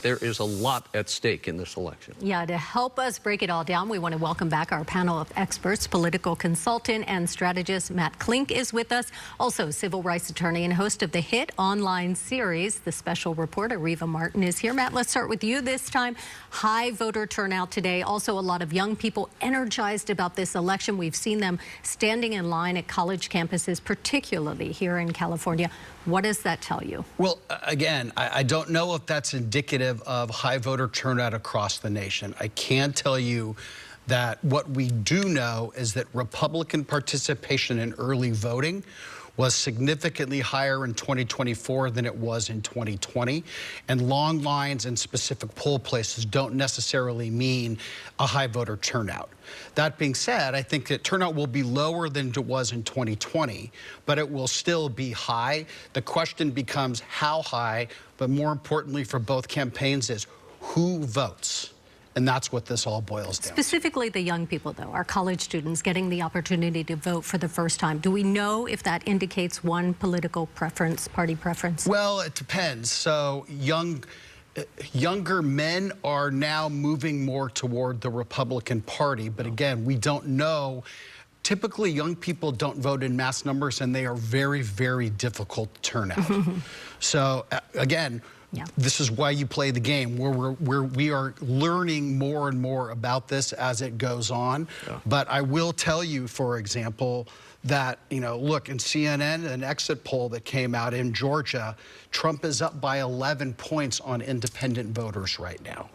There is a lot at stake in this election. Yeah, to help us break it all down, we want to welcome back our panel of experts. Political consultant and strategist Matt Klink is with us. Also, civil rights attorney and host of the hit online series, The Special Report, Areva Martin, is here. Matt, let's start with you this time. High voter turnout today. Also, a lot of young people energized about this election. We've seen them standing in line at college campuses, particularly here in California. What does that tell you? Well, again, I don't know if that's indicative of high voter turnout across the nation. I can tell you that what we do know is that Republican participation in early voting was significantly higher in 2024 than it was in 2020. And long lines in specific poll places don't necessarily mean a high voter turnout. That being said, I think that turnout will be lower than it was in 2020, but it will still be high. The question becomes how high, but more importantly for both campaigns is who votes? And that's what this all boils down to. Specifically the young people, though, our college students getting the opportunity to vote for the first time. Do we know if that indicates one political preference, party preference? Well, it depends. So younger men are now moving more toward the Republican Party. But again, we don't know. Typically, young people don't vote in mass numbers, and they are very, very difficult to turn out. So again, yeah. This is why you play the game, where we are learning more and more about this as it goes on. Yeah. But I will tell you, for example, that, look, in CNN, an exit poll that came out in Georgia, Trump is up by 11 points on independent voters right now.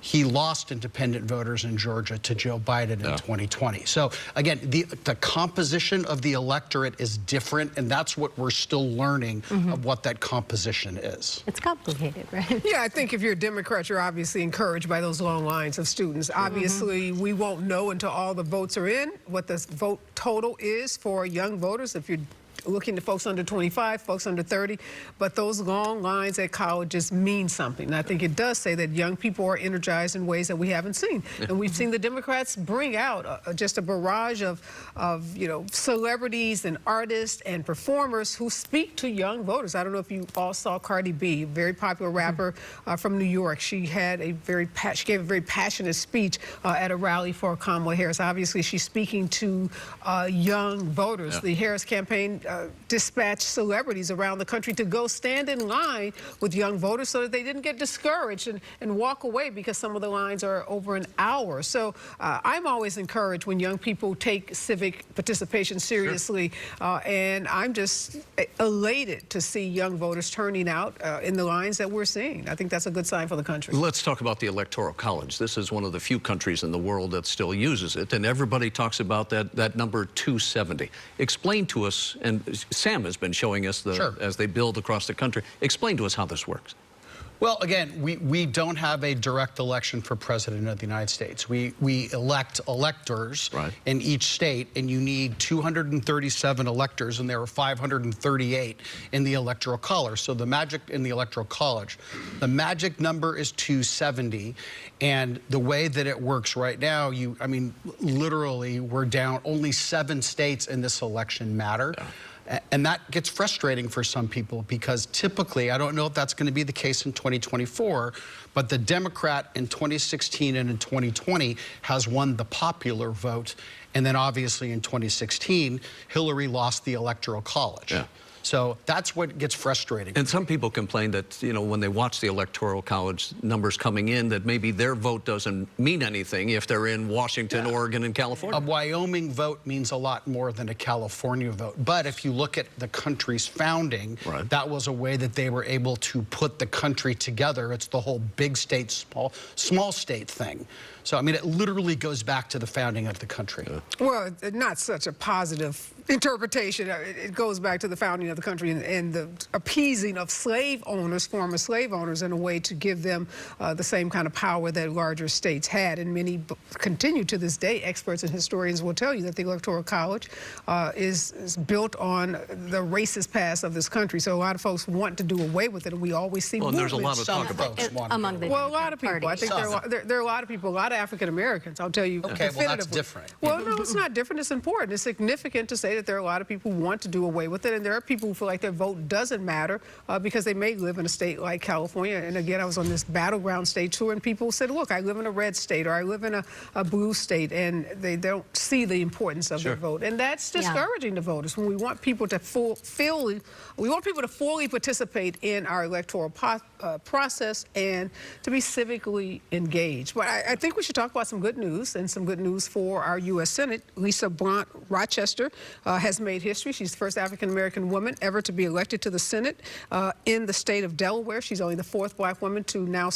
He lost independent voters in Georgia to Joe Biden in 2020. So again, the composition of the electorate is different, and that's what we're still learning of what that composition is. It's complicated, right? Yeah, I think if you're a Democrat, you're obviously encouraged by those long lines of students. Obviously, we won't know until all the votes are in what the vote total is for young voters. If you're looking to folks under 25, folks under 30, but those long lines at colleges mean something. And I think it does say that young people are energized in ways that we haven't seen. And we've seen the Democrats bring out just a barrage of celebrities and artists and performers who speak to young voters. I don't know if you all saw Cardi B, a very popular rapper from New York. She had she gave a very passionate speech at a rally for Kamala Harris. Obviously, she's speaking to young voters. Yeah. The Harris campaign dispatched celebrities around the country to go stand in line with young voters so that they didn't get discouraged and walk away because some of the lines are over an hour. So I'm always encouraged when young people take civic participation seriously. Sure. And I'm just elated to see young voters turning out in the lines that we're seeing. I think that's a good sign for the country. Let's talk about the Electoral College. This is one of the few countries in the world that still uses it, and everybody talks about that number 270. Explain to us, and Sam has been showing us as they build across the country. Explain to us how this works. Well, again, we don't have a direct election for president of the United States. We elect electors in each state, and you need 237 electors, and there are 538 in the Electoral College. So the magic in the Electoral College, the magic number is 270, and the way that it works right now, I mean, literally, we're down. Only 7 states in this election matter. Yeah. And that gets frustrating for some people because typically, I don't know if that's going to be the case in 2024, but the Democrat in 2016 and in 2020 has won the popular vote. And then obviously in 2016, Hillary lost the Electoral College. Yeah. So that's what gets frustrating. And some people complain that, when they watch the Electoral College numbers coming in, that maybe their vote doesn't mean anything if they're in Washington, Oregon, and California. A Wyoming vote means a lot more than a California vote. But if you look at the country's founding, that was a way that they were able to put the country together. It's the whole big state, small state thing. So, I mean, it literally goes back to the founding of the country. Well, not such a positive interpretation. It goes back to the founding of the country and the appeasing of slave owners, former slave owners, in a way to give them the same kind of power that larger states had. And many continue to this day. Experts and historians will tell you that the Electoral College is built on the racist past of this country. So a lot of folks want to do away with it, and we always see movements. There's a lot of talk about among the a lot of people. I think there are a lot of people. A lot lot of African Americans, I'll tell you. Okay, well, that's definitively. different. Well, no, it's not different. It's important. It's significant to say that there are a lot of people who want to do away with it, and there are people who feel like their vote doesn't matter because they may live in a state like California. And again, I was on this battleground state tour, and people said, look, I live in a red state or I live in a blue state, and they don't see the importance of their vote. And that's discouraging to voters when we want people to fully participate in our electoral process and to be civically engaged. But I think we should talk about some good news, and some good news for our U.S. Senate. Lisa Blunt Rochester has made history. She's the first African-American woman ever to be elected to the Senate in the state of Delaware. She's only the 4th black woman to now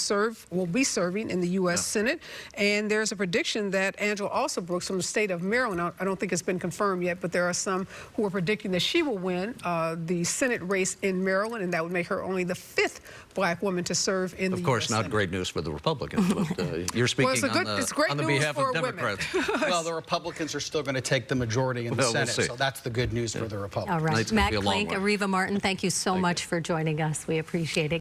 will be serving in the U.S. Senate. And there's a prediction that Angela Alsobrooks from the state of Maryland, I don't think it's been confirmed yet, but there are some who are predicting that she will win the Senate race in Maryland, and that would make her only the 5th black woman to serve in the U.S. Of course, not Senate. great news for the Republicans, but you're speaking it's great on the news behalf for of women. Democrats. Well, the Republicans are still going to take the majority in the Well, we'll Senate, see. so that's the good news for the Republicans. All right. Tonight's gonna Matt be a long Klink, one. Areva Martin, thank you so much for joining us. We appreciate it.